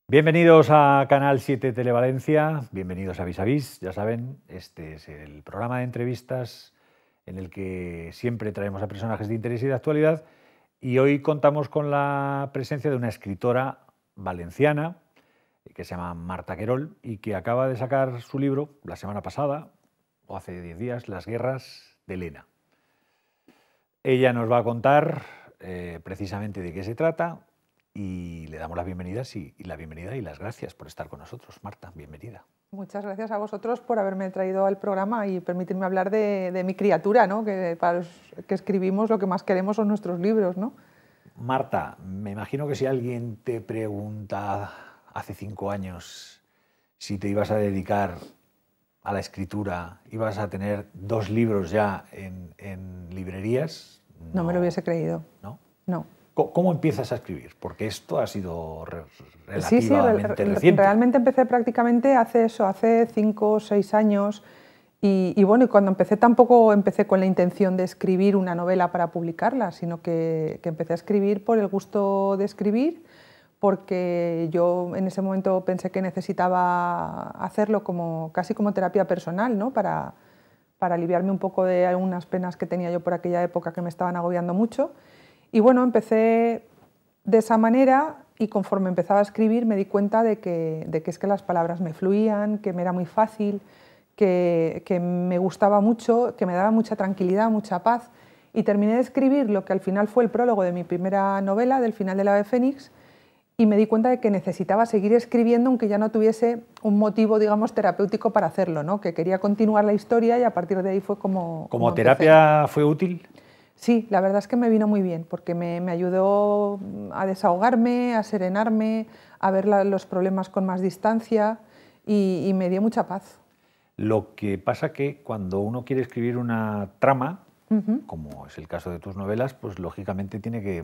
Bienvenidos a Canal 7 Televalencia, bienvenidos a Vis a Vis. Ya saben, este es el programa de entrevistas en el que siempre traemos a personajes de interés y de actualidad, y hoy contamos con la presencia de una escritora valenciana que se llama Marta Querol y que acaba de sacar su libro la semana pasada, o hace 10 días, Las guerras de Lena. Ella nos va a contar precisamente de qué se trata. Y le damos las bienvenidas y las gracias por estar con nosotros. Marta, bienvenida. Muchas gracias a vosotros por haberme traído al programa y permitirme hablar de mi criatura, ¿no? Que para los que escribimos lo que más queremos son nuestros libros, ¿no? Marta, me imagino que si alguien te pregunta hace 5 años si te ibas a dedicar a la escritura, ibas a tener 2 libros ya en librerías. No me lo hubiese creído. ¿No? No. ¿Cómo empiezas a escribir? Porque esto ha sido relativamente reciente. Realmente empecé prácticamente hace 5 o 6 años y bueno, y cuando empecé tampoco empecé con la intención de escribir una novela para publicarla, sino que empecé a escribir por el gusto de escribir, porque yo en ese momento pensé que necesitaba hacerlo casi como terapia personal, ¿no? Para aliviarme un poco de algunas penas que tenía yo por aquella época que me estaban agobiando mucho. Y bueno, empecé de esa manera y conforme empezaba a escribir me di cuenta de que es que las palabras me fluían, que me era muy fácil, que me gustaba mucho, que me daba mucha tranquilidad, mucha paz. Y terminé de escribir lo que al final fue el prólogo de mi primera novela, del final del Ave Fénix, y me di cuenta de que necesitaba seguir escribiendo aunque ya no tuviese un motivo, digamos, terapéutico para hacerlo, ¿no? Que quería continuar la historia y a partir de ahí fue como ¿Como terapia fue útil? Sí, la verdad es que me vino muy bien, porque me ayudó a desahogarme, a serenarme, a ver los problemas con más distancia y me dio mucha paz. Lo que pasa que cuando uno quiere escribir una trama, como es el caso de tus novelas, pues lógicamente tiene que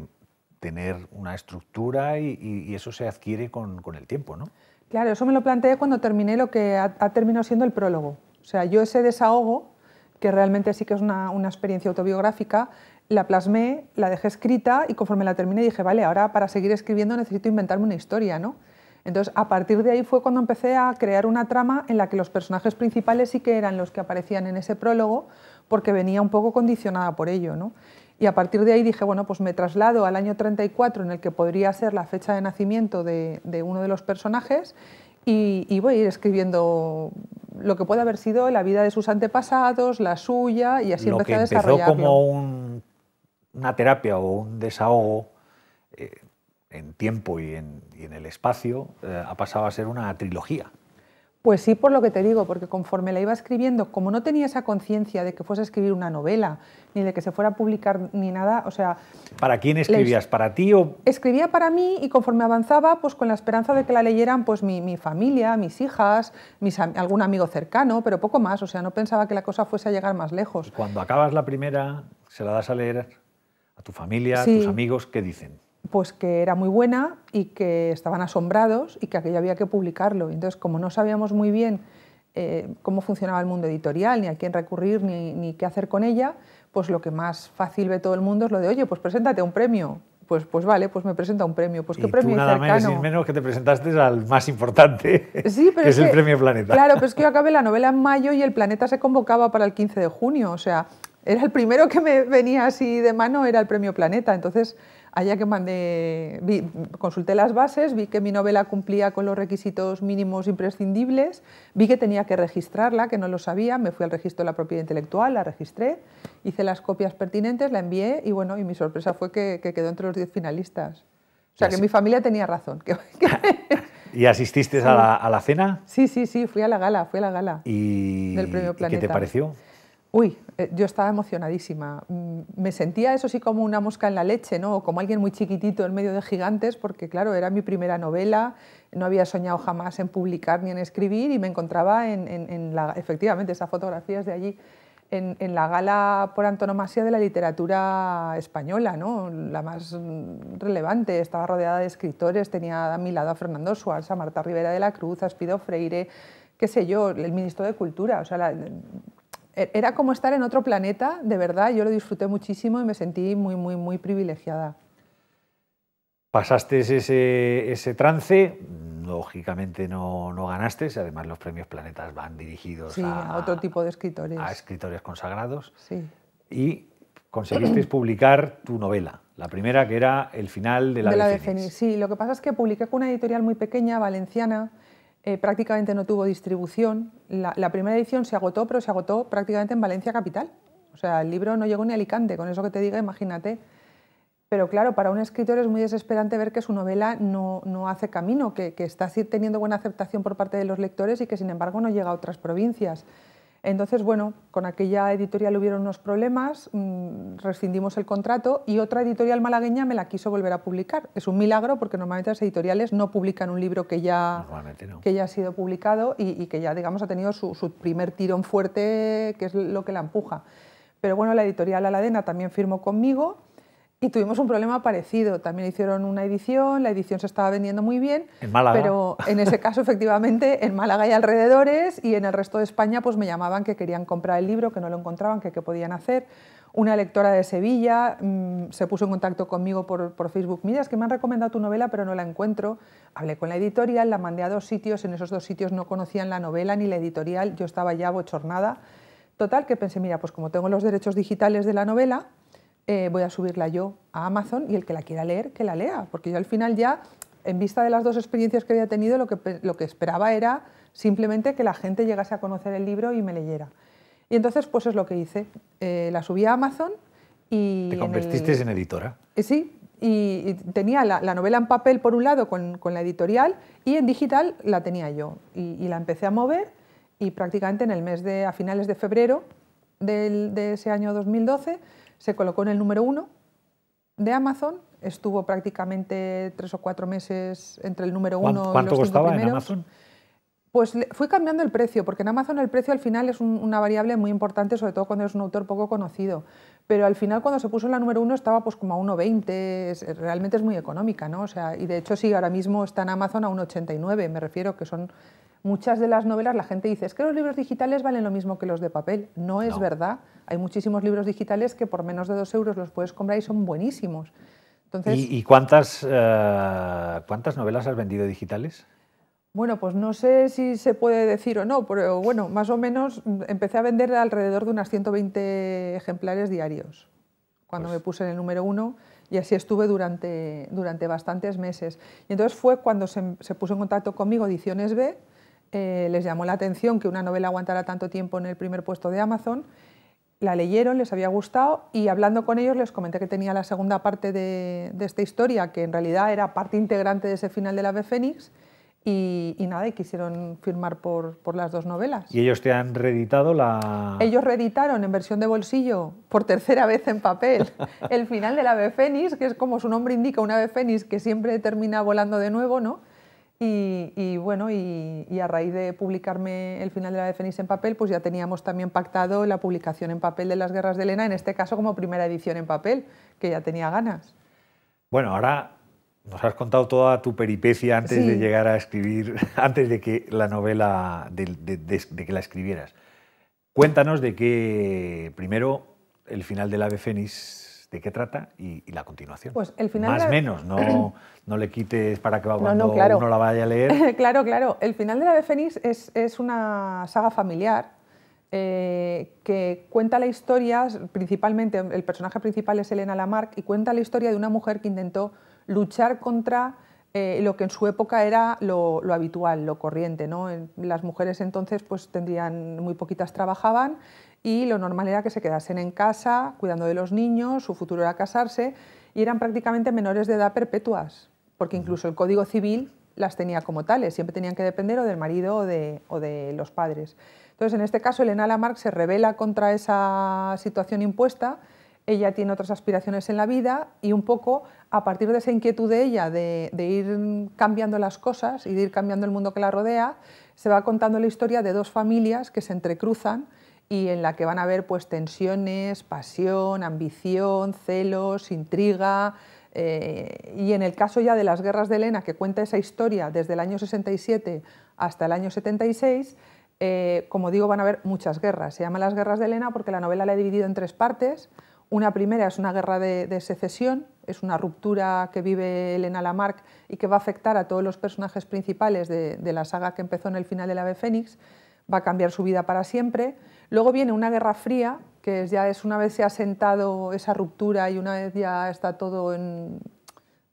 tener una estructura y eso se adquiere con el tiempo, ¿no? Claro, eso me lo planteé cuando terminé lo que ha terminado siendo el prólogo. O sea, yo ese desahogo, que realmente sí que es una experiencia autobiográfica, la plasmé, la dejé escrita y conforme la terminé dije, vale, ahora para seguir escribiendo necesito inventarme una historia, ¿no? Entonces, a partir de ahí fue cuando empecé a crear una trama en la que los personajes principales sí que eran los que aparecían en ese prólogo, porque venía un poco condicionada por ello, ¿no? Y a partir de ahí dije, bueno, pues me traslado al año 34, en el que podría ser la fecha de nacimiento de uno de los personajes, y voy a ir escribiendo lo que puede haber sido la vida de sus antepasados, la suya, y así empecé a desarrollarlo. Lo que empezó como una terapia o un desahogo en tiempo y en el espacio, ha pasado a ser una trilogía. Pues sí, por lo que te digo, porque conforme la iba escribiendo, como no tenía esa conciencia de que fuese a escribir una novela, ni de que se fuera a publicar ni nada, o sea... ¿Para quién escribías? ¿Para ti o...? Escribía para mí y conforme avanzaba, pues con la esperanza de que la leyeran pues mi familia, mis hijas, algún amigo cercano, pero poco más, o sea, no pensaba que la cosa fuese a llegar más lejos. Y cuando acabas la primera, se la das a leer a tu familia, sí, a tus amigos, ¿qué dicen? Pues que era muy buena y que estaban asombrados y que aquello había que publicarlo. Entonces, como no sabíamos muy bien cómo funcionaba el mundo editorial, ni a quién recurrir, ni qué hacer con ella, pues lo que más fácil ve todo el mundo es lo de, oye, pues preséntate a un premio. Pues vale, pues me presento a un premio. Pues ¿qué premio cercano? Y tú nada menos que te presentaste al más importante, sí, pero que es el Premio Planeta. Claro, pero es que yo acabé la novela en mayo y el Planeta se convocaba para el 15 de junio. O sea, era el primero que me venía así de mano, era el Premio Planeta. Entonces, allá que consulté las bases, vi que mi novela cumplía con los requisitos mínimos imprescindibles, vi que tenía que registrarla, que no lo sabía, me fui al registro de la propiedad intelectual, la registré, hice las copias pertinentes, la envié y bueno, y mi sorpresa fue que quedó entre los 10 finalistas. O sea, que mi familia tenía razón. ¿Y asististe a la cena? Sí, fui a la gala ¿Y del Premio Planeta. ¿Y qué te pareció? Uy, yo estaba emocionadísima. Me sentía eso sí como una mosca en la leche, ¿no? O como alguien muy chiquitito en medio de gigantes, porque claro, era mi primera novela, no había soñado jamás en publicar ni en escribir y me encontraba efectivamente, esa fotografía es de allí, en la gala por antonomasia de la literatura española, ¿no? La más relevante. Estaba rodeada de escritores, tenía a mi lado a Fernando Schwartz, a Marta Rivera de la Cruz, a Espido Freire, qué sé yo, el ministro de Cultura, o sea, era como estar en otro planeta, de verdad, yo lo disfruté muchísimo y me sentí muy privilegiada. Pasaste ese trance, lógicamente no ganaste, además los premios Planetas van dirigidos sí, a otro tipo de escritores. A escritores consagrados. Sí. Y conseguisteis publicar tu novela, la primera, que era El final de la ave fénix. Sí, lo que pasa es que publiqué con una editorial muy pequeña, valenciana, prácticamente no tuvo distribución. La primera edición se agotó, pero se agotó prácticamente en Valencia capital. O sea, el libro no llegó ni a Alicante, con eso que te diga, imagínate. Pero claro, para un escritor es muy desesperante ver que su novela no hace camino, que está teniendo buena aceptación por parte de los lectores y que sin embargo no llega a otras provincias. Entonces, bueno, con aquella editorial hubieron unos problemas, rescindimos el contrato y otra editorial malagueña me la quiso volver a publicar. Es un milagro porque normalmente las editoriales no publican un libro que ya ha sido publicado y que ya, digamos, ha tenido su primer tirón fuerte, que es lo que la empuja. Pero bueno, la editorial Aladena también firmó conmigo y tuvimos un problema parecido. También hicieron una edición, la edición se estaba vendiendo muy bien. ¿En Málaga? Pero en ese caso, efectivamente, en Málaga y alrededores, y en el resto de España pues me llamaban que querían comprar el libro, que no lo encontraban, que qué podían hacer. Una lectora de Sevilla se puso en contacto conmigo por Facebook. Mira, es que me han recomendado tu novela, pero no la encuentro. Hablé con la editorial, la mandé a 2 sitios, en esos 2 sitios no conocían la novela ni la editorial, yo estaba ya bochornada. Total, que pensé, mira, pues como tengo los derechos digitales de la novela, voy a subirla yo a Amazon y el que la quiera leer, que la lea, porque yo al final ya, en vista de las 2 experiencias que había tenido, lo que esperaba era simplemente que la gente llegase a conocer el libro y me leyera. Y entonces, pues es lo que hice, la subí a Amazon y... ¿Te convertiste en editora? Sí, y tenía la novela en papel por un lado con la editorial y en digital la tenía yo y la empecé a mover y prácticamente a finales de febrero de ese año 2012 se colocó en el número 1 de Amazon, estuvo prácticamente 3 o 4 meses entre el número 1 y los 5 ¿Cuánto costaba primeros. en Amazon? Pues fui cambiando el precio, porque en Amazon el precio al final es una variable muy importante, sobre todo cuando eres un autor poco conocido. Pero al final cuando se puso en la número 1 estaba pues como a 1,20, realmente es muy económica, ¿no? O sea, y de hecho sí, ahora mismo está en Amazon a 1,89, me refiero que son... Muchas de las novelas la gente dice, es que los libros digitales valen lo mismo que los de papel. No es verdad. Hay muchísimos libros digitales que por menos de 2 euros los puedes comprar y son buenísimos. Entonces, ¿Y cuántas novelas has vendido digitales? Bueno, pues no sé si se puede decir o no, pero bueno, más o menos empecé a vender alrededor de unas 120 ejemplares diarios cuando me puse en el número 1 y así estuve durante bastantes meses. Y entonces fue cuando se puso en contacto conmigo Ediciones B, les llamó la atención que una novela aguantara tanto tiempo en el primer puesto de Amazon, la leyeron, les había gustado y hablando con ellos les comenté que tenía la segunda parte de esta historia, que en realidad era parte integrante de ese final del ave fénix y nada, y quisieron firmar por las 2 novelas. ¿Y ellos te han reeditado la...? Ellos reeditaron en versión de bolsillo, por tercera vez en papel, el final del ave fénix, que es como su nombre indica, un ave fénix que siempre termina volando de nuevo, ¿no? Y bueno, y a raíz de publicarme el final de la ave fénix en papel, pues ya teníamos también pactado la publicación en papel de Las guerras de Helena, en este caso como primera edición en papel, que ya tenía ganas. Bueno, ahora nos has contado toda tu peripecia antes de llegar a escribir, antes de que la novela, de que la escribieras. Cuéntanos de qué, primero, el final del ave fénix, de qué trata y la continuación. Pues el final más o menos, no le quites para que cuando claro. uno la vaya a leer. Claro. El final del ave fénix es una saga familiar que cuenta la historia, principalmente el personaje principal es Helena Lamarck, y cuenta la historia de una mujer que intentó luchar contra lo que en su época era lo habitual, lo corriente, ¿no? Las mujeres entonces pues muy poquitas trabajaban y lo normal era que se quedasen en casa cuidando de los niños, su futuro era casarse y eran prácticamente menores de edad perpetuas, porque incluso el Código Civil las tenía como tales, siempre tenían que depender o del marido o de los padres. Entonces, en este caso, Helena Lamarck se rebela contra esa situación impuesta. Ella tiene otras aspiraciones en la vida y un poco a partir de esa inquietud de ella de ir cambiando las cosas y de ir cambiando el mundo que la rodea, se va contando la historia de 2 familias que se entrecruzan y en la que van a haber pues, tensiones, pasión, ambición, celos, intriga. Y en el caso ya de Las guerras de Helena, que cuenta esa historia desde el año 67 hasta el año 76, como digo, van a haber muchas guerras. Se llama Las guerras de Helena porque la novela la he dividido en 3 partes. Una primera es una guerra de secesión, es una ruptura que vive Helena Lamarck y que va a afectar a todos los personajes principales de la saga que empezó en el final del Ave Fénix, va a cambiar su vida para siempre. Luego viene una guerra fría, que ya es una vez se ha sentado esa ruptura y una vez ya está todo en,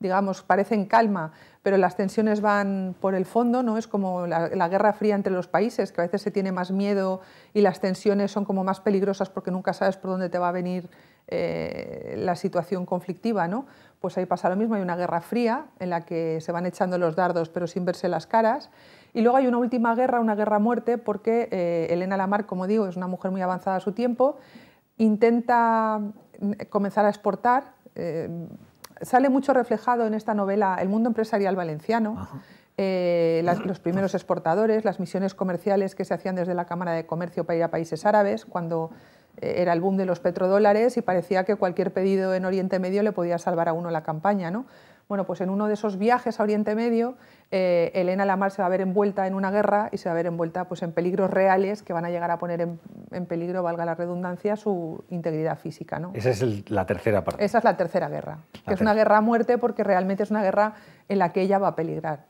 digamos, parece en calma, pero las tensiones van por el fondo, ¿no? Es como la guerra fría entre los países, que a veces se tiene más miedo y las tensiones son como más peligrosas porque nunca sabes por dónde te va a venir la situación conflictiva, ¿no? Pues ahí pasa lo mismo, hay una guerra fría en la que se van echando los dardos pero sin verse las caras. Y luego hay una última guerra, una guerra a muerte, porque Helena Lamarck, como digo, es una mujer muy avanzada a su tiempo, intenta comenzar a exportar. Sale mucho reflejado en esta novela el mundo empresarial valenciano, los primeros exportadores, las misiones comerciales que se hacían desde la Cámara de Comercio para ir a países árabes, cuando era el boom de los petrodólares y parecía que cualquier pedido en Oriente Medio le podía salvar a uno la campaña, ¿no? Bueno, pues en uno de esos viajes a Oriente Medio, Helena Lamarck se va a ver envuelta en una guerra y se va a ver envuelta pues, en peligros reales que van a llegar a poner en peligro, valga la redundancia, su integridad física, ¿no? Esa es la tercera parte. Esa es la tercera guerra, que es una guerra a muerte porque realmente es una guerra en la que ella va a peligrar.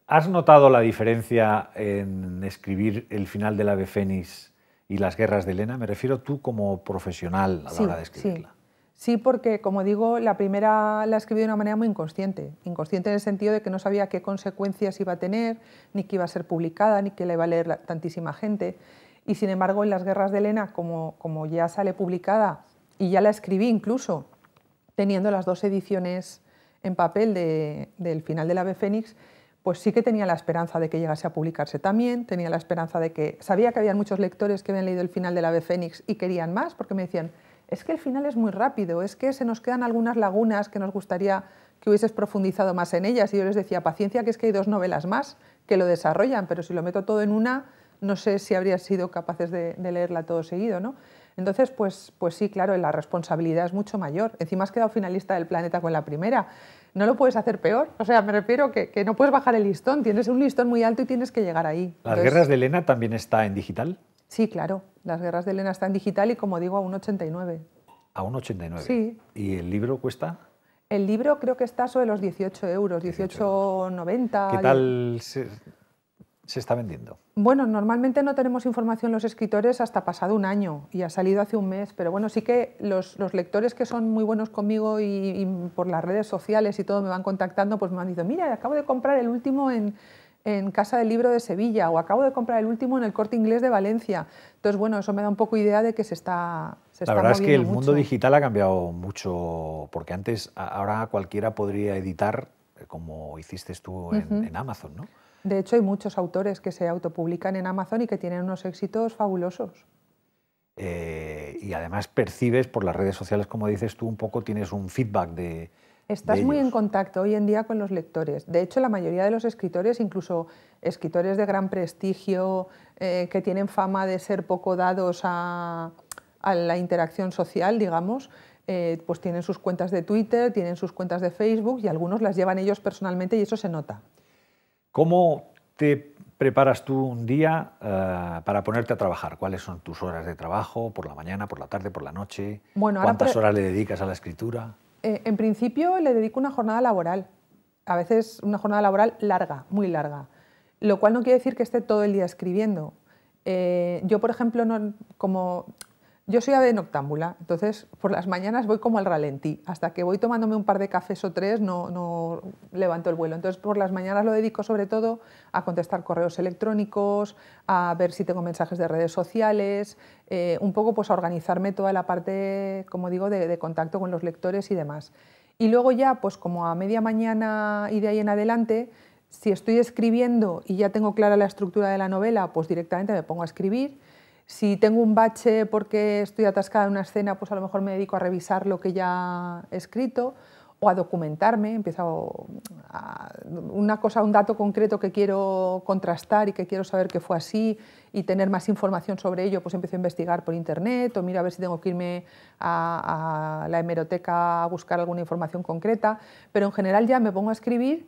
¿Has notado la diferencia en escribir el final del Ave Fénix y las guerras de Helena? Me refiero tú como profesional a la hora de escribirla. Sí, porque, como digo, la primera la escribí de una manera muy inconsciente. Inconsciente en el sentido de que no sabía qué consecuencias iba a tener, ni que iba a ser publicada, ni que la iba a leer tantísima gente. Y, sin embargo, en las guerras de Helena, como ya sale publicada, y ya la escribí incluso, teniendo las dos ediciones en papel del final del Ave Fénix, pues sí que tenía la esperanza de que llegase a publicarse también, tenía la esperanza de que... Sabía que había muchos lectores que habían leído el final del Ave Fénix y querían más, porque me decían, es que el final es muy rápido, es que se nos quedan algunas lagunas que nos gustaría que hubieses profundizado más en ellas. Y yo les decía, paciencia, que es que hay 2 novelas más que lo desarrollan, pero si lo meto todo en una, no sé si habrías sido capaces de leerla todo seguido, ¿no? Entonces, pues sí, claro, la responsabilidad es mucho mayor. Encima has quedado finalista del Planeta con la primera. No lo puedes hacer peor. O sea, me refiero que no puedes bajar el listón. Tienes un listón muy alto y tienes que llegar ahí. ¿Las guerras de Helena también está en digital? Sí, claro. Las guerras de Helena están en digital y, como digo, a 1,89. ¿A 1,89? Sí. ¿Y el libro cuesta? El libro creo que está sobre los 18 euros, 18,90. ¿Qué tal se está vendiendo? Bueno, normalmente no tenemos información los escritores hasta pasado un año y ha salido hace un mes, pero bueno, sí que los lectores que son muy buenos conmigo y por las redes sociales y todo me van contactando, pues me han dicho, mira, acabo de comprar el último en Casa del Libro de Sevilla o acabo de comprar el último en el Corte Inglés de Valencia. Entonces, bueno, eso me da un poco idea de que se está moviendo. La verdad es que el mundo digital ha cambiado mucho, porque antes, ahora cualquiera podría editar, como hiciste tú en Amazon, ¿no? De hecho, hay muchos autores que se autopublican en Amazon y que tienen unos éxitos fabulosos. Y además percibes por las redes sociales, como dices tú, un poco tienes un feedback de Estás muy en contacto hoy en día con los lectores. De hecho, la mayoría de los escritores, incluso escritores de gran prestigio, que tienen fama de ser poco dados a la interacción social, digamos, pues tienen sus cuentas de Twitter, tienen sus cuentas de Facebook y algunos las llevan ellos personalmente y eso se nota. ¿Cómo te preparas tú un día para ponerte a trabajar? ¿Cuáles son tus horas de trabajo? ¿Por la mañana, por la tarde, por la noche? Bueno, ¿Cuántas horas le dedicas a la escritura? En principio le dedico una jornada laboral, a veces una jornada laboral larga, muy larga, lo cual no quiere decir que esté todo el día escribiendo. Yo, por ejemplo, yo soy ave noctámbula, entonces por las mañanas voy como al ralentí, hasta que voy tomándome un par de cafés o 3 no levanto el vuelo. Entonces por las mañanas lo dedico sobre todo a contestar correos electrónicos, a ver si tengo mensajes de redes sociales, un poco pues a organizarme toda la parte, como digo, de contacto con los lectores y demás. Y luego ya, pues como a media mañana y de ahí en adelante, si estoy escribiendo y ya tengo clara la estructura de la novela, pues directamente me pongo a escribir. Si tengo un bache porque estoy atascada en una escena, pues a lo mejor me dedico a revisar lo que ya he escrito o a documentarme, empiezo un dato concreto que quiero contrastar y que quiero saber que fue así y tener más información sobre ello, pues empiezo a investigar por internet o miro a ver si tengo que irme a la hemeroteca a buscar alguna información concreta, pero en general ya me pongo a escribir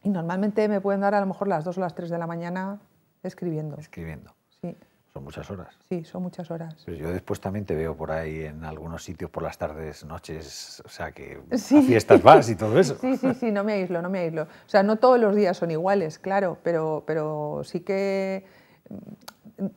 y normalmente me pueden dar a lo mejor las 2 o las 3 de la mañana escribiendo. Escribiendo. Sí. O Son muchas horas. Sí, son muchas horas. Pero yo después también te veo por ahí en algunos sitios por las tardes, noches, o sea, que Sí. a fiestas vas y todo eso. Sí, no me aíslo, no me aíslo. O sea, no todos los días son iguales, claro, pero sí que,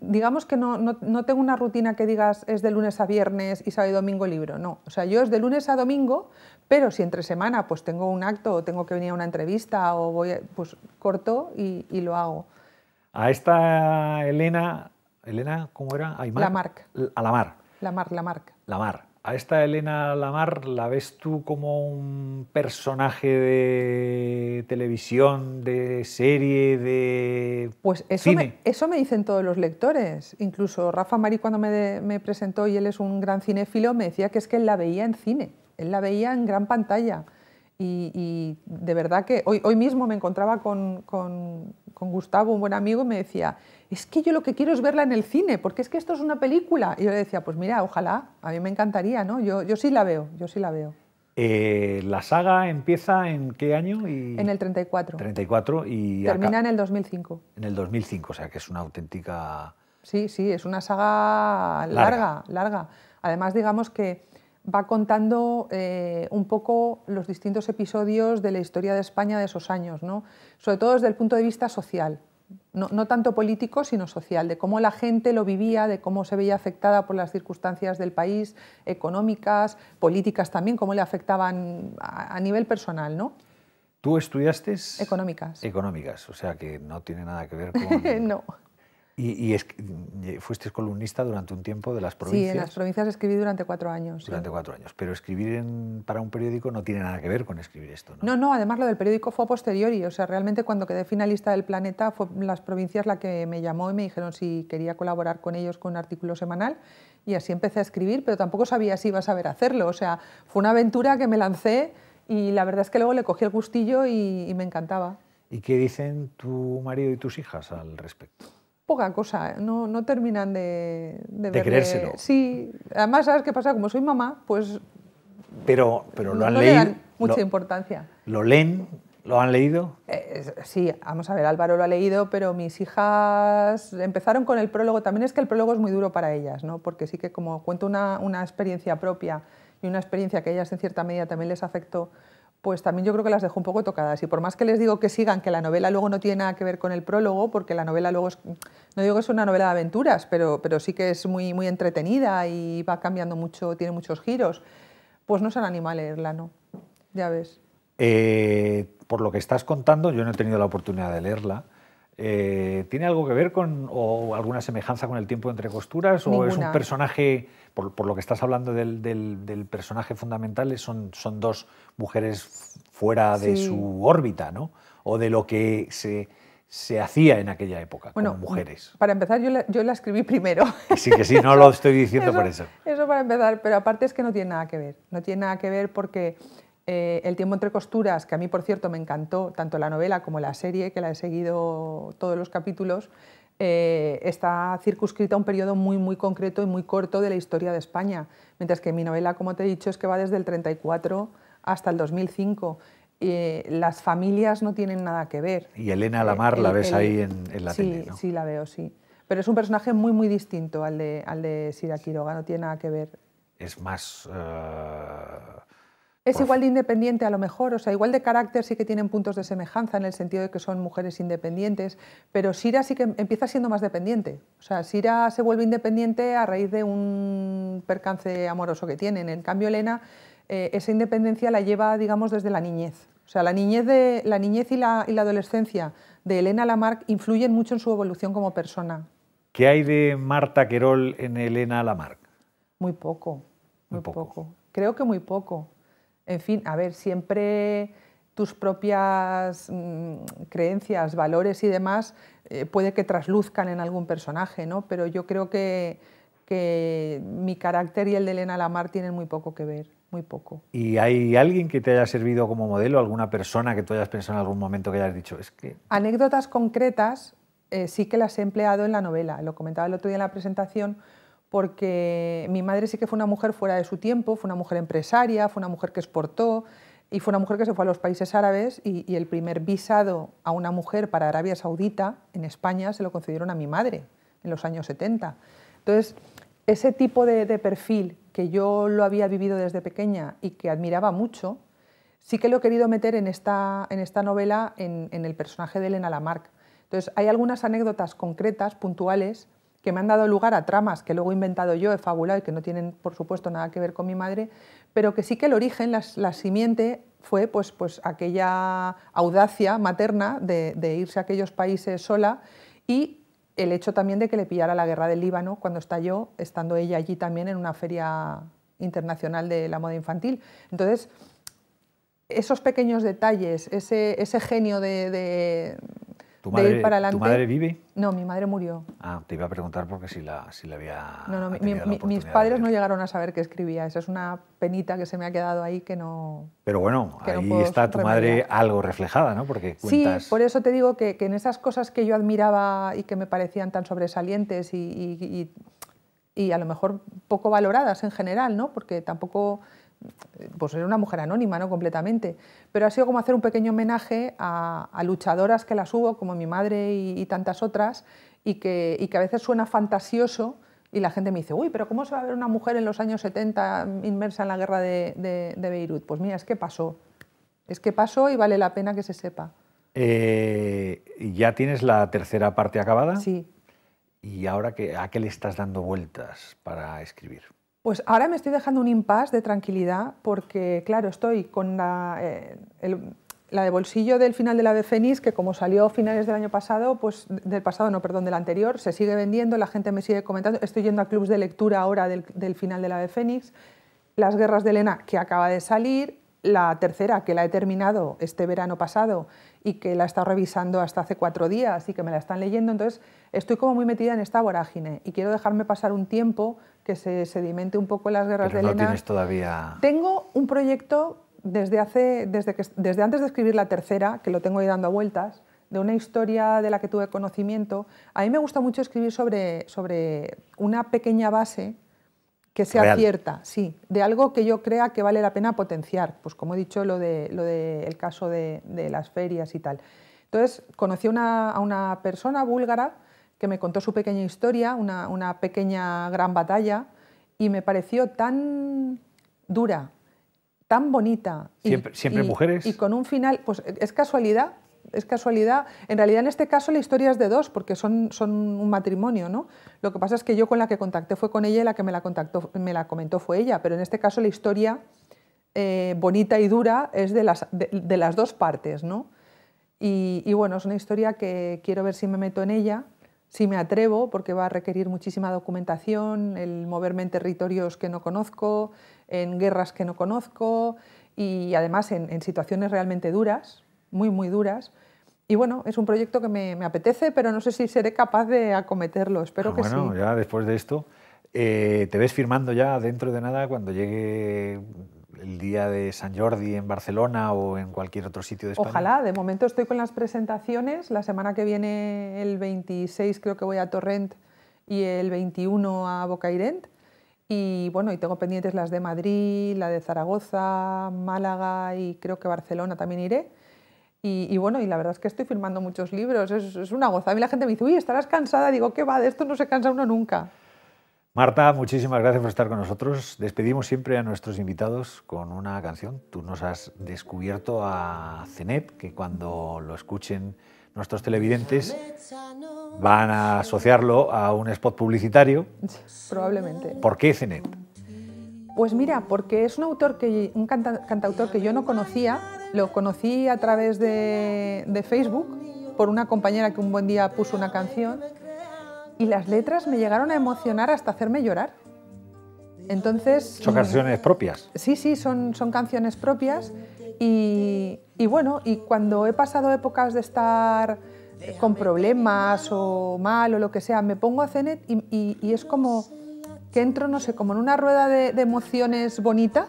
digamos que no tengo una rutina que digas es de lunes a viernes y sábado y domingo libro, no. O sea, yo es de lunes a domingo, pero si entre semana pues tengo un acto o tengo que venir a una entrevista o voy, pues corto y lo hago. A esta Elena, ¿cómo era? ¿Aymar? Lamarck. A Lamarck. Lamarck. Lamarck. A esta Elena Lamarck, ¿la ves tú como un personaje de televisión, de serie, de pues cine? Eso me dicen todos los lectores. Incluso Rafa Marí, cuando me presentó, y él es un gran cinéfilo, me decía que es que él la veía en cine, él la veía en gran pantalla. Y de verdad que hoy mismo me encontraba con Gustavo, un buen amigo, y me decía, es que yo lo que quiero es verla en el cine, porque es que esto es una película. Y yo le decía, pues mira, ojalá, a mí me encantaría, ¿no? Yo sí la veo, yo sí la veo. ¿La saga empieza en qué año? En el 34. 34 y termina en el 2005. En el 2005, o sea que es una auténtica... Sí, es una saga larga. Además, digamos que va contando un poco los distintos episodios de la historia de España de esos años, ¿no? Sobre todo desde el punto de vista social, no tanto político, sino social, de cómo la gente lo vivía, de cómo se veía afectada por las circunstancias del país, económicas, políticas también, cómo le afectaban a nivel personal, ¿no? ¿Tú estudiaste? Económicas. Económicas, o sea que no tiene nada que ver con... No. ¿Y fuiste columnista durante un tiempo de las provincias? Sí, en las provincias escribí durante 4 años. Durante 4 años, pero escribir para un periódico no tiene nada que ver con escribir esto, ¿no? No, además lo del periódico fue a posteriori, o sea, realmente cuando quedé finalista del Planeta fue las provincias la que me llamó y me dijeron si quería colaborar con ellos con un artículo semanal y así empecé a escribir, pero tampoco sabía si iba a saber hacerlo, o sea, fue una aventura que me lancé y la verdad es que luego le cogí el gustillo y me encantaba. ¿Y qué dicen tu marido y tus hijas al respecto? Poca cosa, no terminan de creérselo. Sí, además, ¿sabes qué pasa? Como soy mamá, pues pero lo han no leído, le dan mucha importancia. ¿Lo leen? ¿Lo han leído? Sí, vamos a ver, Álvaro lo ha leído, pero mis hijas empezaron con el prólogo. También es que el prólogo es muy duro para ellas, ¿no? Porque sí que como cuento una experiencia propia y una experiencia que a ellas en cierta medida también les afectó, pues también yo creo que las dejo un poco tocadas. Y por más que les digo que sigan, que la novela luego no tiene nada que ver con el prólogo, porque la novela luego es, no digo que es una novela de aventuras, pero sí que es muy entretenida y va cambiando mucho, tiene muchos giros, pues no se han animado a leerla, ¿no? Ya ves. Por lo que estás contando, yo no he tenido la oportunidad de leerla. ¿Tiene algo que ver con o alguna semejanza con El tiempo entre costuras? Ninguna. ¿O es un personaje, por lo que estás hablando del personaje fundamental, son dos mujeres fuera de su órbita, ¿no? O de lo que se hacía en aquella época, como mujeres? Para empezar, yo la escribí primero. Que sí, no lo estoy diciendo por eso. Eso para empezar, pero aparte es que no tiene nada que ver. No tiene nada que ver porque El tiempo entre costuras, que a mí, por cierto, me encantó, tanto la novela como la serie, que la he seguido todos los capítulos, está circunscrita a un periodo muy concreto y muy corto de la historia de España, mientras que mi novela, como te he dicho, es que va desde el 34 hasta el 2005. Las familias no tienen nada que ver. Y Elena Lamarck la ves ahí en la tele, ¿no? Sí, la veo, sí. Pero es un personaje muy distinto al de Sira Quiroga, no tiene nada que ver. Es más... Es igual de independiente a lo mejor, o sea, igual de carácter, sí que tienen puntos de semejanza en el sentido de que son mujeres independientes, pero Sira sí que empieza siendo más dependiente. O sea, Sira se vuelve independiente a raíz de un percance amoroso que tienen. En cambio, Elena, esa independencia la lleva, digamos, desde la niñez. O sea, la niñez y la adolescencia de Elena Lamarck influyen mucho en su evolución como persona. ¿Qué hay de Marta Querol en Elena Lamarck? Muy poco. Creo que muy poco. En fin, a ver, siempre tus propias creencias, valores y demás puede que trasluzcan en algún personaje, ¿no? Pero yo creo que mi carácter y el de Elena Lamarck tienen muy poco que ver, muy poco. ¿Y hay alguien que te haya servido como modelo, alguna persona que tú hayas pensado en algún momento que hayas dicho? Es que... Anécdotas concretas sí que las he empleado en la novela, lo comentaba el otro día en la presentación, porque mi madre sí que fue una mujer fuera de su tiempo, fue una mujer empresaria, fue una mujer que exportó y fue una mujer que se fue a los países árabes y el primer visado a una mujer para Arabia Saudita en España se lo concedieron a mi madre. en los años 70. Entonces, ese tipo de perfil que yo lo había vivido desde pequeña y que admiraba mucho, sí que lo he querido meter en esta novela en el personaje de Elena Lamarck. Entonces, hay algunas anécdotas concretas, puntuales, que me han dado lugar a tramas que luego he inventado yo, he fabulado y que no tienen, por supuesto, nada que ver con mi madre, pero que sí que el origen, la simiente, fue pues aquella audacia materna de irse a aquellos países sola y el hecho también de que le pillara la guerra del Líbano cuando estalló, estando ella allí también en una feria internacional de la moda infantil. Entonces, esos pequeños detalles, ese genio de ir para adelante. ¿Tu madre vive? No, mi madre murió. Ah, te iba a preguntar porque si la había... No, tenido la oportunidad mis de padres ver. no llegaron a saber que escribía. Esa es una penita que se me ha quedado ahí que no... Pero bueno, que no ahí puedo está tu madre remediar. algo reflejada, ¿no? Porque Sí, cuentas... por eso te digo que en esas cosas que yo admiraba y que me parecían tan sobresalientes y a lo mejor poco valoradas en general, ¿no? Porque tampoco... pues era una mujer anónima, ¿no? Completamente, pero ha sido como hacer un pequeño homenaje a luchadoras que las hubo, como mi madre y tantas otras, y que a veces suena fantasioso y la gente me dice, uy, pero ¿cómo se va a ver una mujer en los años 70 inmersa en la guerra de Beirut? Pues mira, es que pasó y vale la pena que se sepa. ¿Ya tienes la tercera parte acabada? Sí. ¿Y ahora a qué le estás dando vueltas para escribir? Pues ahora me estoy dejando un impasse de tranquilidad porque, claro, estoy con la de bolsillo del final del Ave Fénix, que como salió a finales del año pasado, pues del anterior, se sigue vendiendo, la gente me sigue comentando, estoy yendo a clubs de lectura ahora del final del Ave Fénix, Las guerras de Elena, que acaba de salir, la tercera, que la he terminado este verano pasado y que la he estado revisando hasta hace 4 días y que me la están leyendo, entonces estoy como muy metida en esta vorágine y quiero dejarme pasar un tiempo que se sedimente un poco las guerras Pero de no Elena. tienes todavía... Tengo un proyecto desde antes de escribir la tercera, que lo tengo ahí dando vueltas, de una historia de la que tuve conocimiento. A mí me gusta mucho escribir sobre una pequeña base que sea Real. cierta, sí, de algo que yo crea que vale la pena potenciar, pues como he dicho, el caso de las ferias y tal. Entonces, conocí a una persona búlgara que me contó su pequeña historia, una pequeña gran batalla, y me pareció tan dura, tan bonita. ¿Siempre mujeres? Y con un final, pues es casualidad. En realidad, en este caso, la historia es de dos, porque son un matrimonio, ¿no? Lo que pasa es que yo con la que contacté fue con ella y la que me la comentó fue ella, pero en este caso la historia bonita y dura es de las dos partes, ¿no? Y bueno, es una historia que quiero ver si me meto en ella, si me atrevo, porque va a requerir muchísima documentación, el moverme en territorios que no conozco, en guerras que no conozco y además en situaciones realmente duras, muy, muy duras. Y bueno, es un proyecto que me apetece, pero no sé si seré capaz de acometerlo, espero que bueno, sí. Ya después de esto, ¿te ves firmando ya dentro de nada cuando llegue el día de San Jordi en Barcelona o en cualquier otro sitio de España? Ojalá, de momento estoy con las presentaciones, la semana que viene, el 26 creo que voy a Torrent y el 21 a Bocairent. Y bueno, y tengo pendientes las de Madrid, la de Zaragoza, Málaga y creo que Barcelona también iré. Y bueno, y la verdad es que estoy firmando muchos libros, es una gozada. A mí la gente me dice, uy, ¿estarás cansada? Digo, ¿qué va? De esto no se cansa uno nunca. Marta, muchísimas gracias por estar con nosotros. Despedimos siempre a nuestros invitados con una canción. Tú nos has descubierto a Ceneb, que cuando lo escuchen nuestros televidentes van a asociarlo a un spot publicitario. Probablemente. ¿Por qué Ceneb? Pues mira, porque es un cantautor que yo no conocía, lo conocí a través de Facebook por una compañera que un buen día puso una canción y las letras me llegaron a emocionar hasta hacerme llorar. Entonces, ¿Son canciones propias? Sí, son canciones propias y bueno, y cuando he pasado épocas de estar con problemas o mal o lo que sea, me pongo a Ceneb y es como que entro, no sé, como en una rueda de emociones bonita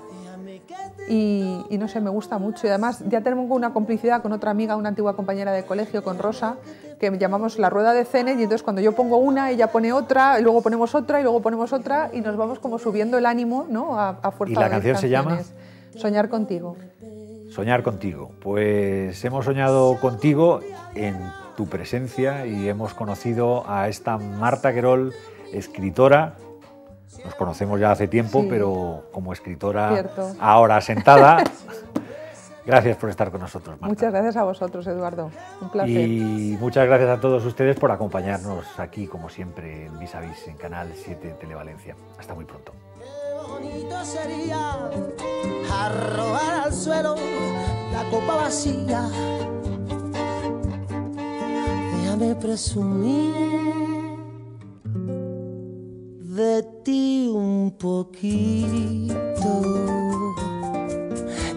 y no sé, me gusta mucho. Y además ya tengo una complicidad con otra amiga, una antigua compañera de colegio, con Rosa, que llamamos la rueda de Ceneb y entonces cuando yo pongo una, ella pone otra, y luego ponemos otra y luego ponemos otra y nos vamos como subiendo el ánimo, ¿no? A fuerza ¿Y la de canción se llama? Soñar contigo. Soñar contigo. Pues hemos soñado contigo en tu presencia y hemos conocido a esta Marta Querol, escritora. Nos conocemos ya hace tiempo, Sí. pero como escritora Cierto. ahora sentada. Gracias por estar con nosotros, Marta. Muchas gracias a vosotros, Eduardo. Un placer. Y muchas gracias a todos ustedes por acompañarnos aquí, como siempre, en Vis a Vis, en Canal 7 Televalencia. Hasta muy pronto. Qué bonito sería arrojar al suelo la copa vacía. Déjame presumir de ti un poquito,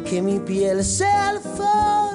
que mi piel sea el fuego